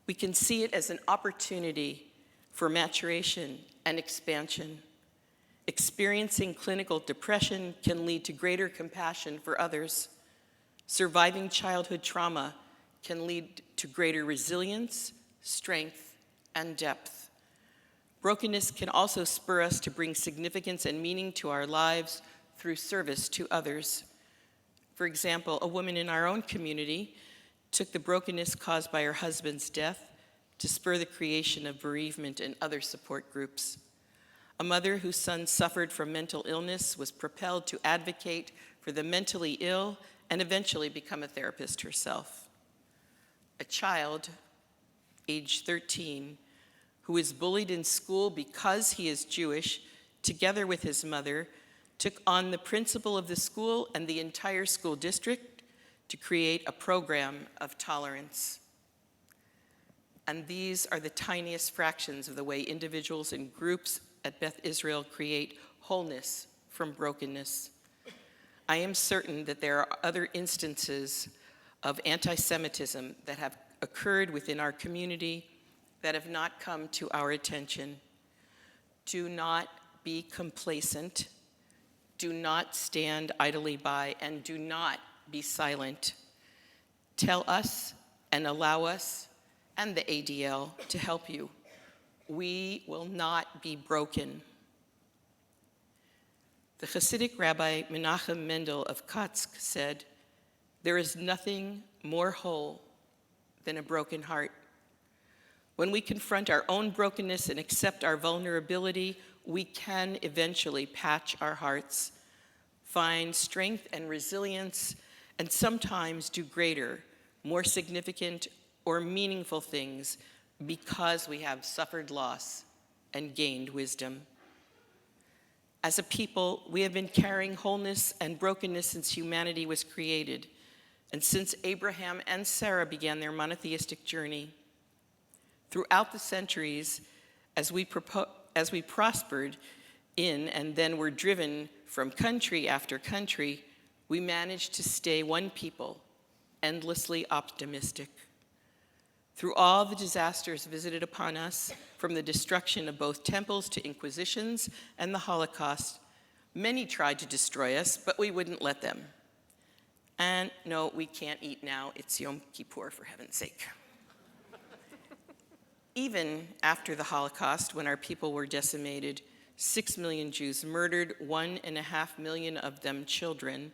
We can see it as an opportunity for maturation and expansion. Experiencing clinical depression can lead to greater compassion for others. Surviving childhood trauma can lead to greater resilience, strength, and depth. Brokenness can also spur us to bring significance and meaning to our lives through service to others. For example, a woman in our own community took the brokenness caused by her husband's death to spur the creation of bereavement and other support groups. A mother whose son suffered from mental illness was propelled to advocate for the mentally ill and eventually become a therapist herself. A child, age 13, who is bullied in school because he is Jewish, together with his mother, took on the principal of the school and the entire school district to create a program of tolerance. And these are the tiniest fractions of the way individuals and groups at Beth Israel create wholeness from brokenness. I am certain that there are other instances of anti-Semitism that have occurred within our community that have not come to our attention. Do not be complacent. Do not stand idly by, and do not be silent. Tell us and allow us and the ADL to help you. We will not be broken. The Hasidic Rabbi Menachem Mendel of Kotsk said, "There is nothing more whole than a broken heart." When we confront our own brokenness and accept our vulnerability, we can eventually patch our hearts, find strength and resilience, and sometimes do greater, more significant, or meaningful things because we have suffered loss and gained wisdom. As a people, we have been carrying wholeness and brokenness since humanity was created, and since Abraham and Sarah began their monotheistic journey. Throughout the centuries, as we prospered in and then were driven from country after country, we managed to stay one people, endlessly optimistic. Through all the disasters visited upon us, from the destruction of both temples to inquisitions and the Holocaust, many tried to destroy us, but we wouldn't let them. And no, we can't eat now. It's Yom Kippur, for heaven's sake. Even after the Holocaust, when our people were decimated, 6 million Jews murdered, 1.5 million of them children,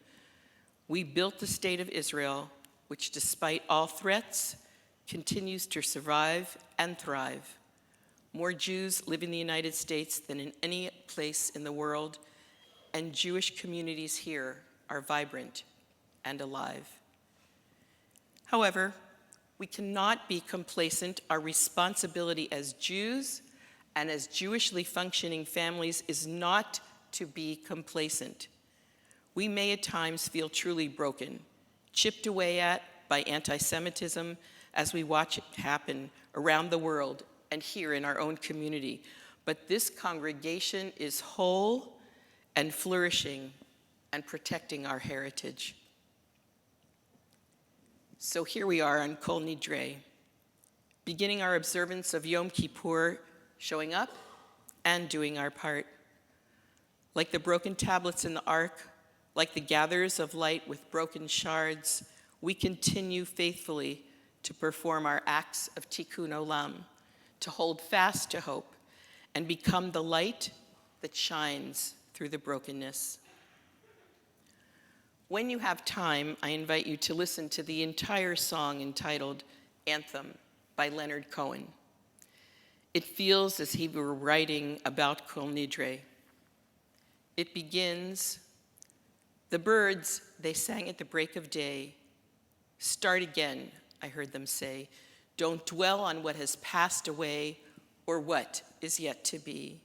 we built the state of Israel, which despite all threats, continues to survive and thrive. More Jews live in the United States than in any place in the world, and Jewish communities here are vibrant and alive. However, we cannot be complacent. Our responsibility as Jews and as Jewishly functioning families is not to be complacent. We may at times feel truly broken, chipped away at by anti-Semitism as we watch it happen around the world and here in our own community. But this congregation is whole and flourishing and protecting our heritage. So here we are on Kol Nidrei, beginning our observance of Yom Kippur, showing up and doing our part. Like the broken tablets in the ark, like the gatherers of light with broken shards, we continue faithfully to perform our acts of tikkun olam, to hold fast to hope, and become the light that shines through the brokenness. When you have time, I invite you to listen to the entire song entitled Anthem by Leonard Cohen. It feels as he were writing about Kol Nidrei. It begins, "The birds, they sang at the break of day. Start again," I heard them say. "Don't dwell on what has passed away or what is yet to be."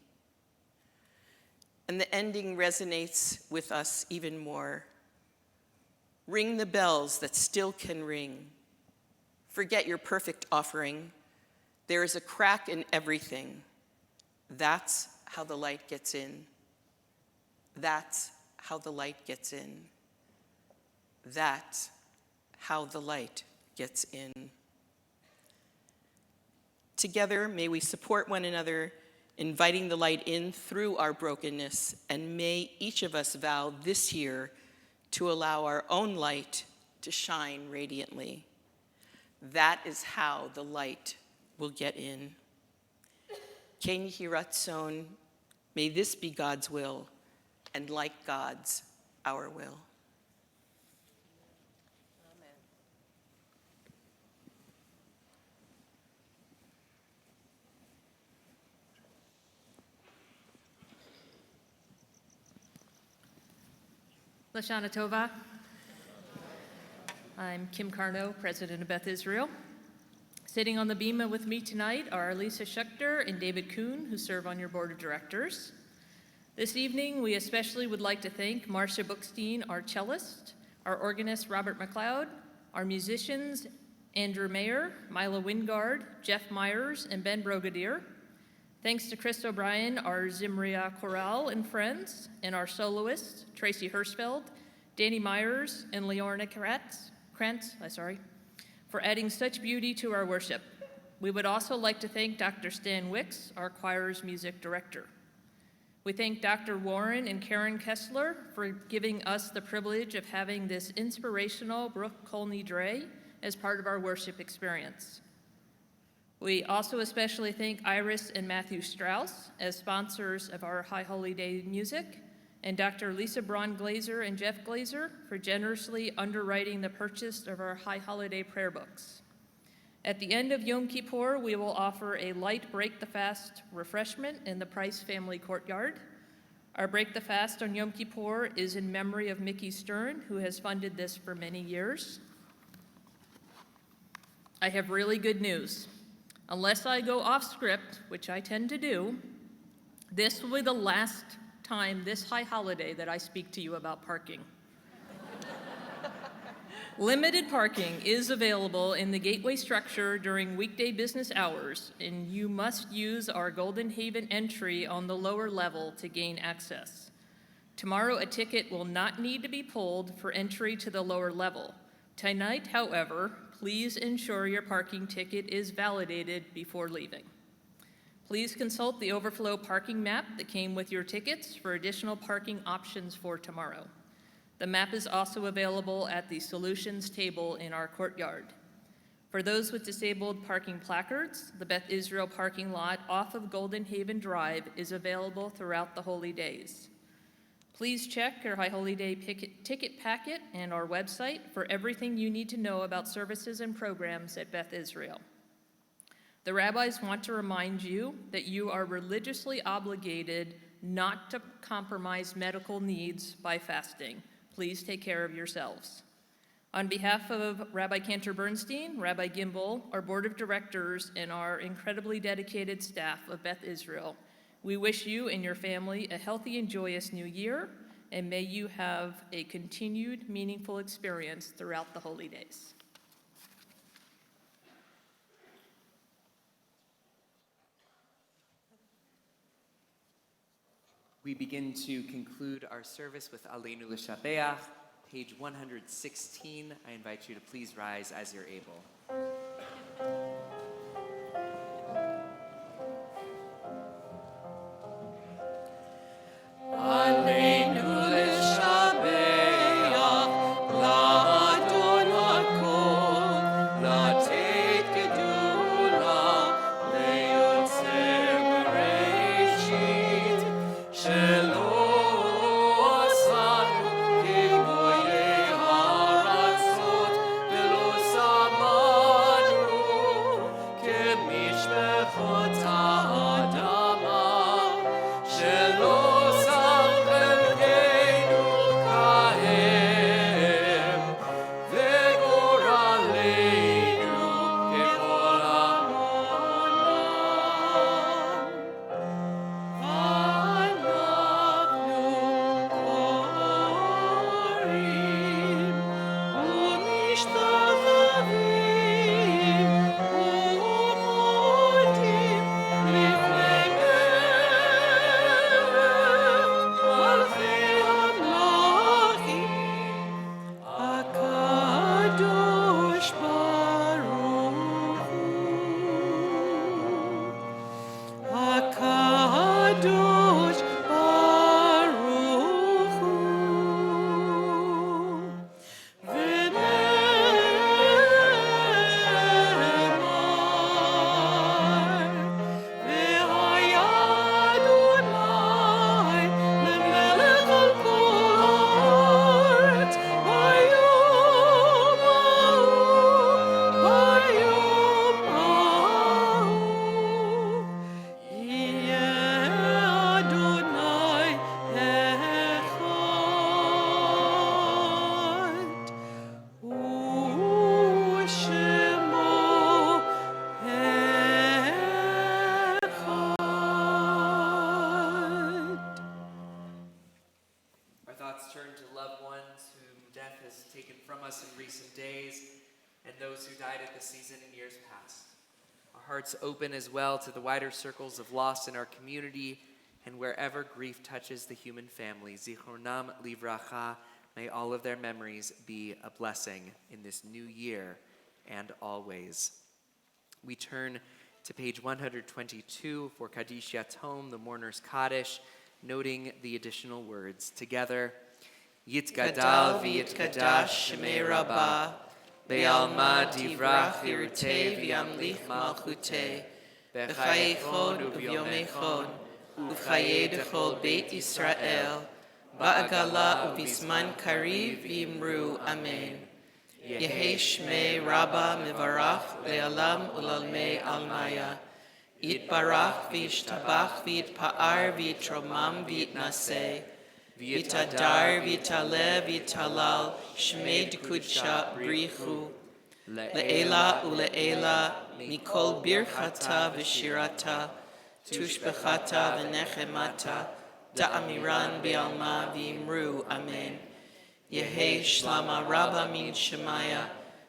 And the ending resonates with us even more. Ring the bells that still can ring. Forget your perfect offering. There is a crack in everything. That's how the light gets in. That's how the light gets in. That's how the light gets in. Together, may we support one another, inviting the light in through our brokenness, and may each of us vow this year to allow our own light to shine radiantly. That is how the light will get in. Ken Yehi Ratzon, may this be God's will, and like God's, our will. Lashana Tova. I'm Kim Carno, President of Beth Israel. Sitting on the bima with me tonight are Lisa Schechter and David Kuhn, who serve on your board of directors. This evening, we especially would like to thank Marcia Bookstein, our cellist, our organist Robert McLeod, our musicians Andrew Mayer, Mila Wingard, Jeff Myers, and Ben Brogadier. Thanks to Chris O'Brien, our Zimria Chorale and friends, and our soloists, Tracy Hirschfeld, Danny Myers, and Leorna Krantz, for adding such beauty to our worship. We would also like to thank Dr. Stan Wicks, our choir's music director. We thank Dr. Warren and Karen Kessler for giving us the privilege of having this inspirational Brook Kol Nidrei as part of our worship experience. We also especially thank Iris and Matthew Strauss as sponsors of our High Holy Day music, and Dr. Lisa Braun Glazer and Jeff Glazer for generously underwriting the purchase of our High Holiday prayer books. At the end of Yom Kippur, we will offer a light Break the Fast refreshment in the Price Family Courtyard. Our Break the Fast on Yom Kippur is in memory of Mickey Stern, who has funded this for many years. I have really good news. Unless I go off script, which I tend to do, this will be the last time this high holiday that I speak to you about parking. Limited parking is available in the gateway structure during weekday business hours, and you must use our Golden Haven entry on the lower level to gain access. Tomorrow, a ticket will not need to be pulled for entry to the lower level. Tonight, however, please ensure your parking ticket is validated before leaving. Please consult the overflow parking map that came with your tickets for additional parking options for tomorrow. The map is also available at the solutions table in our courtyard. For those with disabled parking placards, the Beth Israel parking lot off of Golden Haven Drive is available throughout the holy days. Please check your High Holy Day ticket packet and our website for everything you need to know about services and programs at Beth Israel. The rabbis want to remind you that you are religiously obligated not to compromise medical needs by fasting. Please take care of yourselves. On behalf of Rabbi Cantor Bernstein, Rabbi Gimbel, our board of directors, and our incredibly dedicated staff of Beth Israel, we wish you and your family a healthy and joyous new year, and may you have a continued meaningful experience throughout the holy days. We begin to conclude our service with Aleinu L'Shabeach, page 116. I invite you to please rise as you're able. Aleinu l'shabeach, l'Adon hakol, l'Atet gedula, le'yotzer bereshit, shelo asanu kegoyei haratzot, velo samanu kemishpechot ha'adama, shelo Turn to loved ones whom death has taken from us in recent days and those who died at the season in years past. Our hearts open as well to the wider circles of loss in our community and wherever grief touches the human family. Zichronam livracha, may all of their memories be a blessing in this new year and always. We turn to page 122 for Kaddish Yatom, the mourner's Kaddish, noting the additional words together. Yitgadal v'yitkadash shemei Rabbah, be'alma divrach irutei v'yamlich malchutei, b'chayechon u'vyomechon, u'chayei dechol Beit Yisrael, ba'agala u'bizman kariv v'imru amen. Yehei shmei Rabbah mevarach le'alam u'lalmei almaya, yitbarach v'yishtabach v'yitpa'ar v'yitromam v'yitnaseh, V'yitadar v'yitaleh v'yitalal shmei d'kudsha brichu le'ela u'le'ela mikol birchata v'shirata tushbechata v'nechemata da'amiran bi'alma v'imru amen. Yehei shlama Rabbah min shemaya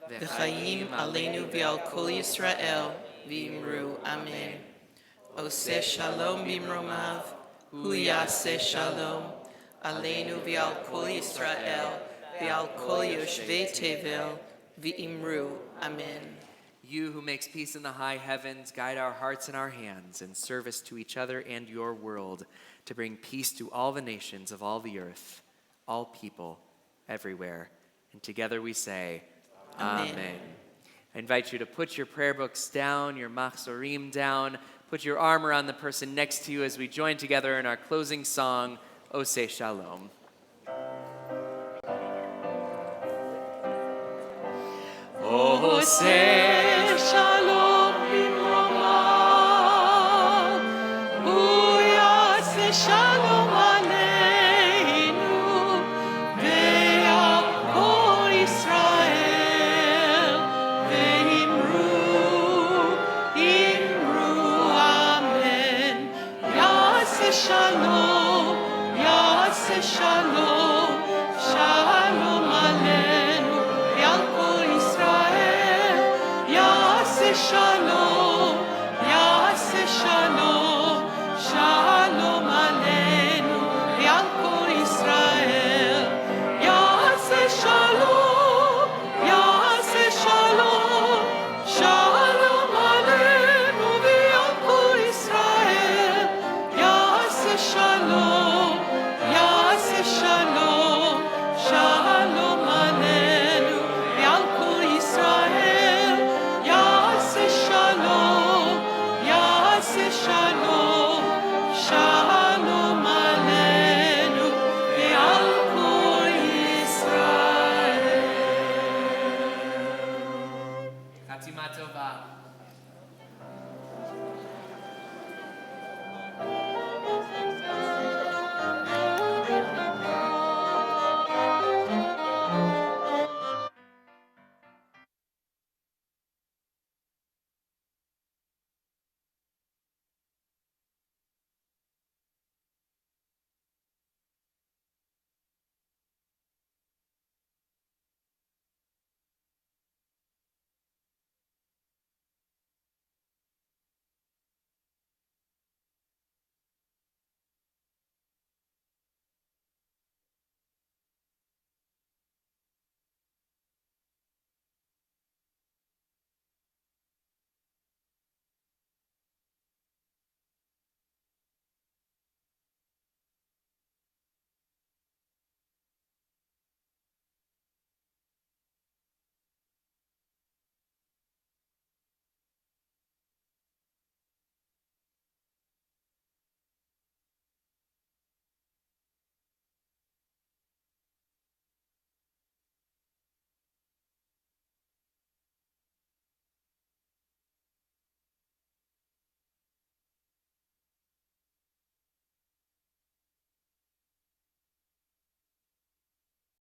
v'chayim aleinu v'al kol Yisrael v'imru amen. Oseh shalom b'imromav hu yaseh shalom Aleinu v'al kol Yisrael, v'al kol yoshvei tevel, v'imru. Amen. You who makes peace in the high heavens, guide our hearts and our hands in service to each other and your world, to bring peace to all the nations of all the earth, all people, everywhere. And together we say, Amen. Amen. I invite you to put your prayer books down, your machzorim down, put your arm around the person next to you as we join together in our closing song, Oseh Shalom. Oseh Shalom b'mroma, Uyaseh Shalom aleinu, ve'al kol Yisrael, ve'imru, amen. Yaseh Shalom, Yaseh Shalom. shalom, yaseh shalom, shalom aleinu ve'al kol Yisrael. Yaseh shalom, yaseh shalom, shalom aleinu ve'al kol Yisrael. Yaseh shalom, yaseh shalom, shalom aleinu ve'al kol Yisrael. Yaseh shalom, yaseh shalom, shalom aleinu ve'al kol Yisrael. Chatima Tova.